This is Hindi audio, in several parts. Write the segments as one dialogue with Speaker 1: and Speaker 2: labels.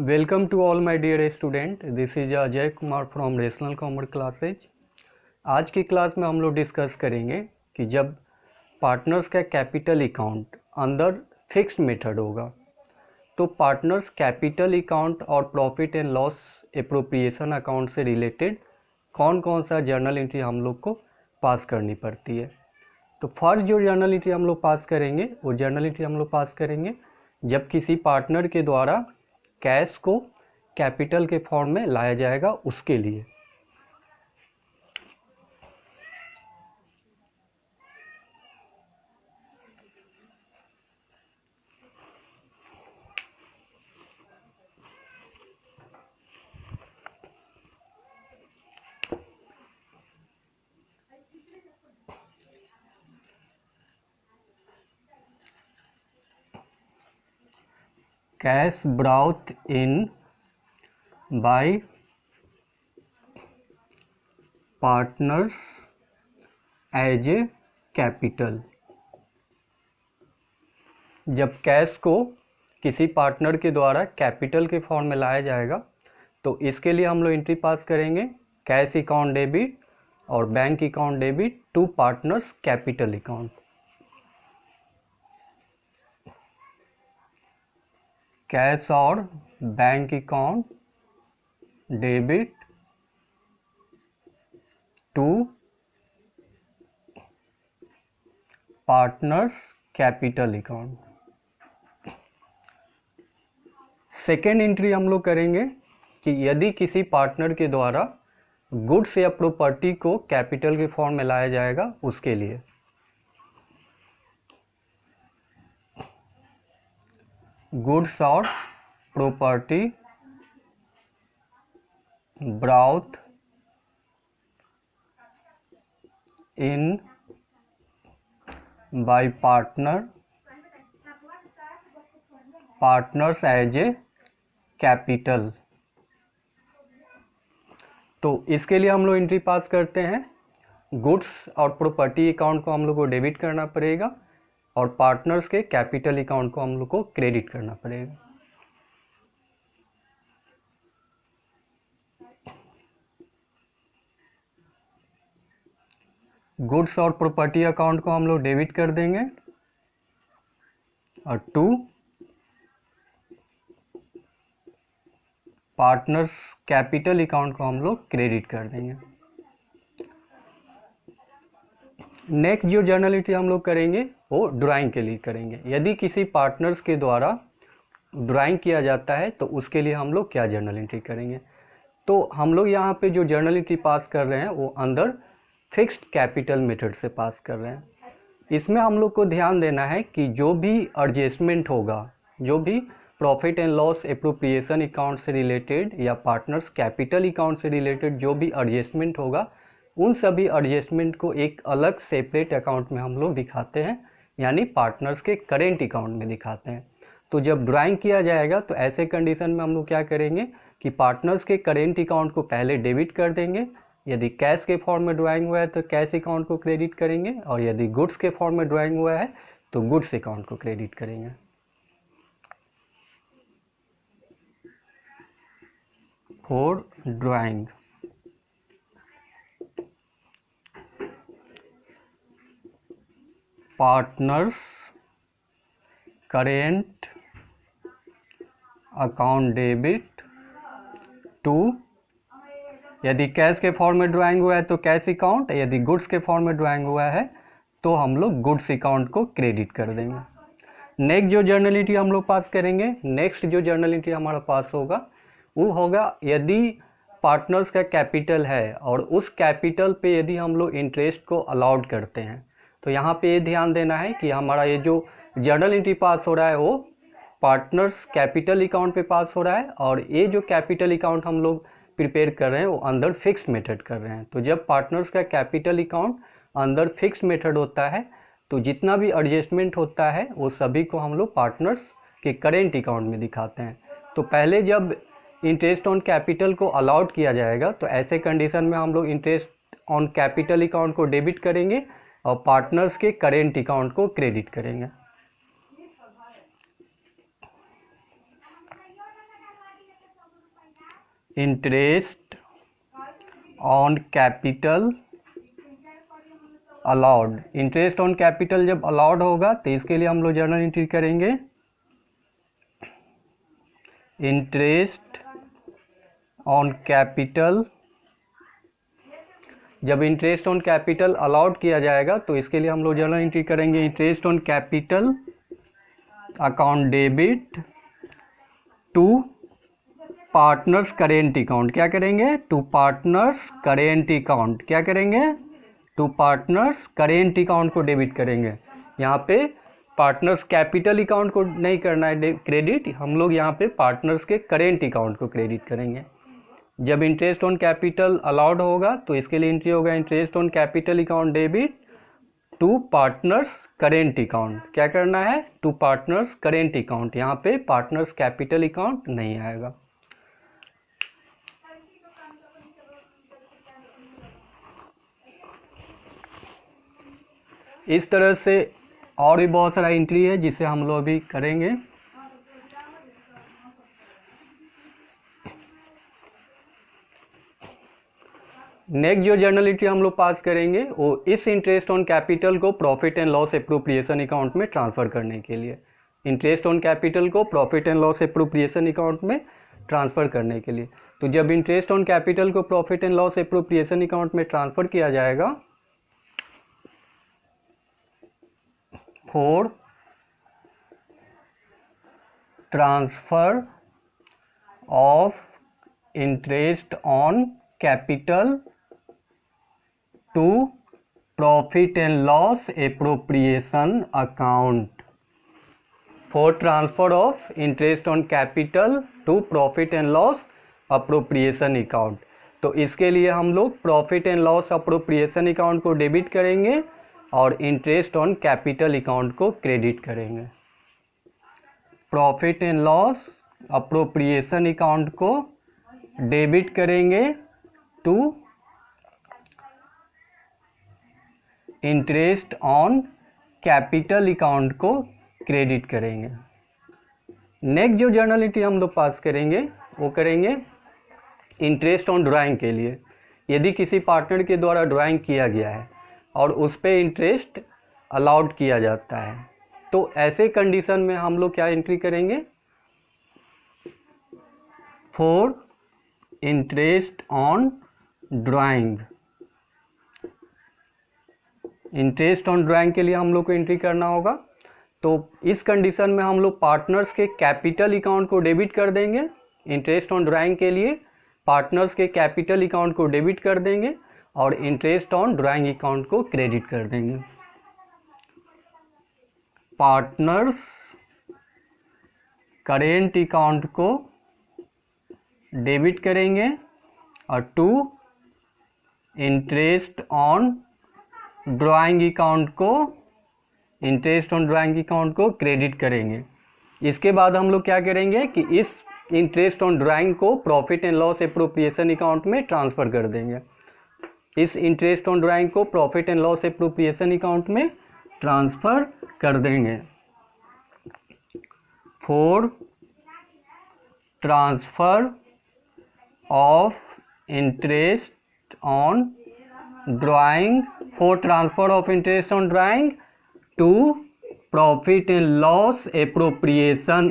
Speaker 1: Welcome to all my dear student, this is Ajay Kumar from Rational Commerce Classes. आज की क्लास में हम लोग डिस्कस करेंगे कि जब पार्टनर्स का कैपिटल अकाउंट अंदर फिक्स्ड मेथड होगा तो पार्टनर्स कैपिटल अकाउंट और profit and loss appropriation account से रिलेटेड कौन कौन सा जर्नल एंट्री हम लोग को पास करनी पड़ती है। तो फर्स्ट जो जर्नल एंट्री हम लोग पास करेंगे वो जर्नल एंट्री हम लोग पास करेंगे जब किसी पार्टनर के द्वारा कैश को कैपिटल के फॉर्म में लाया जाएगा उसके लिए। Cash brought in by partners as a capital. जब कैश को किसी पार्टनर के द्वारा कैपिटल के फॉर्म में लाया जाएगा तो इसके लिए हम लोग एंट्री पास करेंगे कैश अकाउंट डेबिट और bank account debit to partners capital account. Cash और bank account debit to partners capital account. Second entry हम लोग करेंगे कि यदि किसी पार्टनर के द्वारा गुड्स या प्रॉपर्टी को कैपिटल के फॉर्म में लाया जाएगा उसके लिए। गुड्स और property brought in by partners as a capital. तो इसके लिए हम लोग एंट्री पास करते हैं गुड्स और प्रॉपर्टी अकाउंट को हम लोग को डेबिट करना पड़ेगा और पार्टनर्स के कैपिटल अकाउंट को हम लोग को क्रेडिट करना पड़ेगा। गुड्स और प्रॉपर्टी अकाउंट को हम लोग डेबिट कर देंगे और टू पार्टनर्स कैपिटल अकाउंट को हम लोग क्रेडिट कर देंगे। नेक्स्ट जो जर्नल एंट्री हम लोग करेंगे वो ड्राइंग के लिए करेंगे। यदि किसी पार्टनर्स के द्वारा ड्राइंग किया जाता है तो उसके लिए हम लोग क्या जर्नल एंट्री करेंगे। तो हम लोग यहाँ पे जो जर्नल एंट्री पास कर रहे हैं वो अंदर फिक्स्ड कैपिटल मेथड से पास कर रहे हैं। इसमें हम लोग को ध्यान देना है कि जो भी एडजस्टमेंट होगा, जो भी profit and loss appropriation account से रिलेटेड या पार्टनर्स कैपिटल अकाउंट से रिलेटेड जो भी एडजस्टमेंट होगा उन सभी एडजस्टमेंट को एक अलग सेपरेट अकाउंट में हम लोग दिखाते हैं, यानी पार्टनर्स के करेंट अकाउंट में दिखाते हैं। तो जब ड्राइंग किया जाएगा तो ऐसे कंडीशन में हम लोग क्या करेंगे कि पार्टनर्स के करेंट अकाउंट को पहले डेबिट कर देंगे। यदि कैश के फॉर्म में ड्राइंग हुआ है तो कैश अकाउंट को क्रेडिट करेंगे और यदि गुड्स के फॉर्म में ड्राइंग हुआ है तो गुड्स अकाउंट को क्रेडिट करेंगे। For drawing partners current account debit to, यदि कैश के फॉर्म में ड्राइंग हुआ है तो कैश अकाउंट, यदि गुड्स के फॉर्म में ड्राइंग हुआ है तो हम लोग गुड्स अकाउंट को क्रेडिट कर देंगे। नेक्स्ट जो जर्नल एंट्री हम लोग पास करेंगे, नेक्स्ट जो जर्नल एंट्री हमारा पास होगा वो होगा यदि पार्टनर्स का कैपिटल है और उस कैपिटल पे यदि हम लोग इंटरेस्ट को अलाउड करते हैं। तो यहाँ पे ये ध्यान देना है कि हमारा ये जो जर्नल एंट्री पास हो रहा है वो पार्टनर्स कैपिटल अकाउंट पे पास हो रहा है और ये जो कैपिटल अकाउंट हम लोग प्रिपेयर कर रहे हैं वो अंदर फिक्स्ड मेथड कर रहे हैं। तो जब पार्टनर्स का कैपिटल अकाउंट अंदर फिक्स्ड मेथड होता है तो जितना भी एडजस्टमेंट होता है वो सभी को हम लोग पार्टनर्स के करेंट अकाउंट में दिखाते हैं। तो पहले जब इंटरेस्ट ऑन कैपिटल को अलाउड किया जाएगा तो ऐसे कंडीशन में हम लोग इंटरेस्ट ऑन कैपिटल अकाउंट को डेबिट करेंगे और पार्टनर्स के करेंट अकाउंट को क्रेडिट करेंगे। Interest on capital allowed. Interest on capital जब अलाउड होगा तो इसके लिए हम लोग जर्नल एंट्री करेंगे इंटरेस्ट ऑन कैपिटल। जब इंटरेस्ट ऑन कैपिटल अलाउड किया जाएगा तो इसके लिए हम लोग जर्नल एंट्री करेंगे interest on capital account debit to partners current account. क्या करेंगे? To partners current account. क्या करेंगे? टू पार्टनर्स करेंट अकाउंट को डेबिट करेंगे। यहाँ पे पार्टनर्स कैपिटल अकाउंट को नहीं करना है क्रेडिट, हम लोग यहाँ पे पार्टनर्स के करेंट अकाउंट को क्रेडिट करेंगे। जब इंटरेस्ट ऑन कैपिटल अलाउड होगा तो इसके लिए एंट्री होगा interest on capital account debit to partners current account. क्या करना है? To partners current account. यहाँ पे पार्टनर्स कैपिटल अकाउंट नहीं आएगा। इस तरह से और भी बहुत सारा एंट्री है जिसे हम लोग अभी करेंगे। नेक्स्ट जो जर्नल एंट्री हम लोग पास करेंगे वो इस इंटरेस्ट ऑन कैपिटल को profit and loss appropriation account में ट्रांसफर करने के लिए। इंटरेस्ट ऑन कैपिटल को profit and loss appropriation account में ट्रांसफर करने के लिए। तो जब इंटरेस्ट ऑन कैपिटल को profit and loss appropriation account में ट्रांसफर किया जाएगा for transfer of interest on capital to profit and loss appropriation account. For transfer of interest on capital to profit and loss appropriation account. तो इसके लिए हम लोग profit and loss appropriation account को डेबिट करेंगे और इंटरेस्ट ऑन कैपिटल अकाउंट को क्रेडिट करेंगे। Profit and loss appropriation account को डेबिट करेंगे to interest on capital account को क्रेडिट करेंगे। नेक्स्ट जो जर्नल एंट्री हम लोग पास करेंगे वो करेंगे इंटरेस्ट ऑन ड्राइंग के लिए। यदि किसी पार्टनर के द्वारा ड्राइंग किया गया है और उस पर इंटरेस्ट अलाउड किया जाता है तो ऐसे कंडीशन में हम लोग क्या एंट्री करेंगे? For interest on drawing. Interest on drawing के लिए हम लोग को एंट्री करना होगा। तो इस कंडीशन में हम लोग पार्टनर्स के कैपिटल अकाउंट को डेबिट कर देंगे। इंटरेस्ट ऑन ड्राइंग के लिए पार्टनर्स के कैपिटल अकाउंट को डेबिट कर देंगे और इंटरेस्ट ऑन ड्राइंग अकाउंट को क्रेडिट कर देंगे। पार्टनर्स करेंट अकाउंट को डेबिट करेंगे और to interest on drawing account को क्रेडिट करेंगे। इसके बाद हम लोग क्या करेंगे कि इस इंटरेस्ट ऑन ड्राइंग को profit and loss appropriation account में ट्रांसफर कर देंगे। इस इंटरेस्ट ऑन ड्राइंग को profit and loss appropriation account में ट्रांसफर कर देंगे। For transfer of interest on drawing to profit and loss appropriation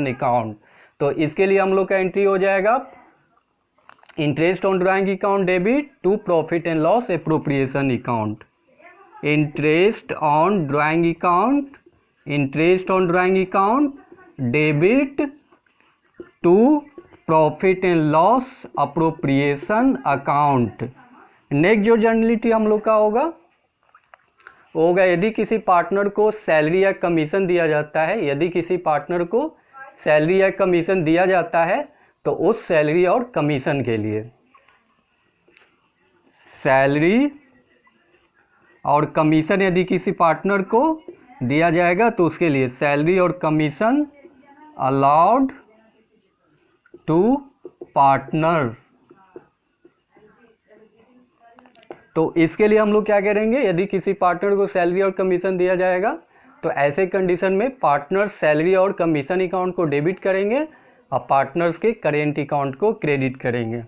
Speaker 1: account. तो इसके लिए हम लोग का एंट्री हो जाएगा interest on drawing account debit to profit and loss appropriation account. Interest on drawing account debit to profit and loss appropriation account. Next जो जर्नल एंट्री हम लोग का होगा वो होगा यदि किसी पार्टनर को सैलरी या कमीशन दिया जाता है। यदि किसी पार्टनर को सैलरी या कमीशन दिया जाता है तो उस सैलरी और कमीशन के लिए सैलरी और कमीशन यदि किसी पार्टनर को दिया जाएगा तो उसके लिए सैलरी और कमीशन अलाउड टू पार्टनर। तो इसके लिए हम लोग क्या करेंगे? यदि किसी पार्टनर को सैलरी और कमीशन दिया जाएगा तो ऐसे कंडीशन में पार्टनर सैलरी और कमीशन अकाउंट को डेबिट करेंगे और पार्टनर्स के करेंट अकाउंट को क्रेडिट करेंगे।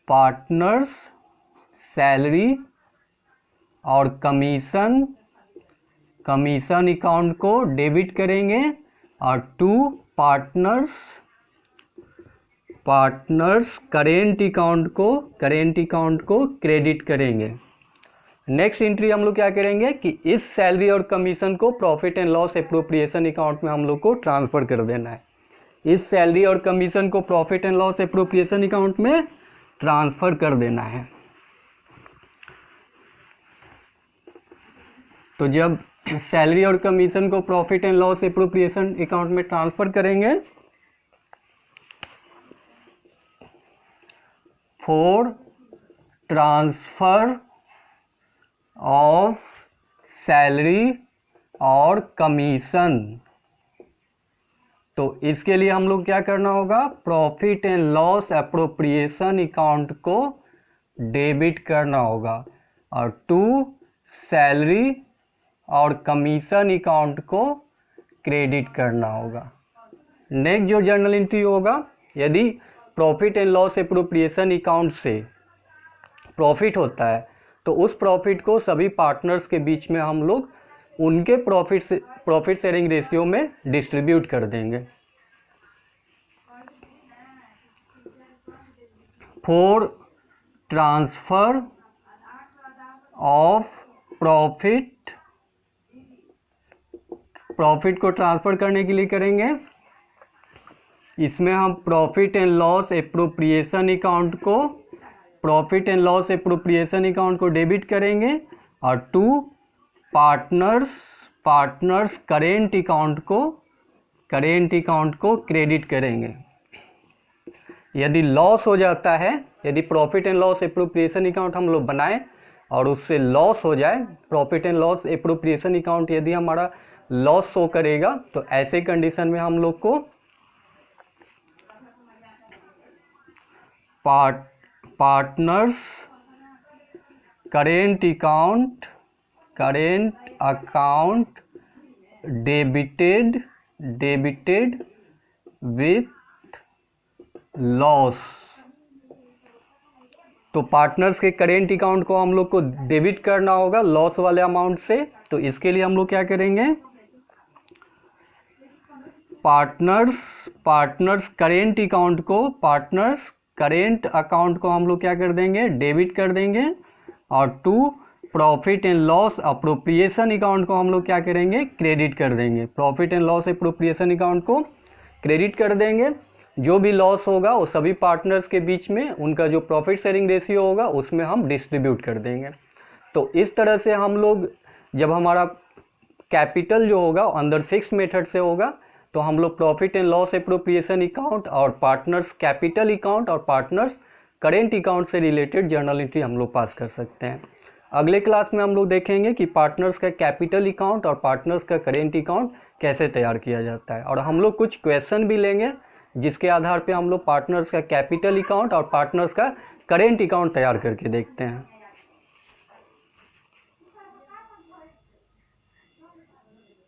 Speaker 1: पार्टनर्स सैलरी और कमीशन अकाउंट को डेबिट करेंगे और टू पार्टनर्स करेंट अकाउंट को क्रेडिट करेंगे। नेक्स्ट एंट्री हम लोग क्या करेंगे कि इस सैलरी और कमीशन को profit and loss appropriation account में हम लोग को ट्रांसफर कर देना है। इस सैलरी और कमीशन को profit and loss appropriation account में ट्रांसफर कर देना है। तो जब सैलरी और कमीशन को profit and loss appropriation account में ट्रांसफर करेंगे, फॉर ट्रांसफर ऑफ सैलरी और कमीशन, तो इसके लिए हम लोग क्या करना होगा, profit and loss appropriation account को डेबिट करना होगा और टू सैलरी और कमीशन अकाउंट को क्रेडिट करना होगा। नेक्स्ट जो जर्नल एंट्री होगा, यदि profit and loss appropriation account से प्रॉफिट होता है तो उस प्रॉफिट को सभी पार्टनर्स के बीच में हम लोग उनके प्रॉफिट शेयरिंग रेशियो में डिस्ट्रीब्यूट कर देंगे। फॉर ट्रांसफर ऑफ प्रॉफिट को ट्रांसफर करने के लिए करेंगे, इसमें हम profit and loss appropriation account को डेबिट करेंगे और टू पार्टनर्स करेंट अकाउंट को क्रेडिट करेंगे। यदि लॉस हो जाता है, यदि profit and loss appropriation account हम लोग बनाएं और उससे लॉस हो जाए, profit and loss appropriation account यदि हमारा लॉस शो करेगा, तो ऐसे कंडीशन में हम लोग को partners current account debited with loss, तो पार्टनर्स के करेंट अकाउंट को हम लोग को डेबिट करना होगा लॉस वाले अमाउंट से। तो इसके लिए हम लोग क्या करेंगे, पार्टनर्स करेंट अकाउंट को हम लोग क्या कर देंगे, डेबिट कर देंगे और to profit and loss appropriation account को हम लोग क्या करेंगे, क्रेडिट कर देंगे। Profit and loss appropriation account को क्रेडिट कर देंगे। जो भी लॉस होगा वो सभी पार्टनर्स के बीच में उनका जो प्रॉफिट शेयरिंग रेशियो होगा उसमें हम डिस्ट्रीब्यूट कर देंगे। तो इस तरह से हम लोग, जब हमारा कैपिटल जो होगा अंदर फिक्स मेथड से होगा, तो हम लोग profit and loss appropriation account और पार्टनर्स कैपिटल अकाउंट और पार्टनर्स करेंट अकाउंट से रिलेटेड जर्नल एंट्री हम लोग पास कर सकते हैं। अगले क्लास में हम लोग देखेंगे कि पार्टनर्स का कैपिटल अकाउंट और पार्टनर्स का करेंट अकाउंट कैसे तैयार किया जाता है, और हम लोग कुछ क्वेश्चन भी लेंगे जिसके आधार पे हम लोग पार्टनर्स का कैपिटल अकाउंट और पार्टनर्स का करेंट अकाउंट तैयार करके देखते हैं।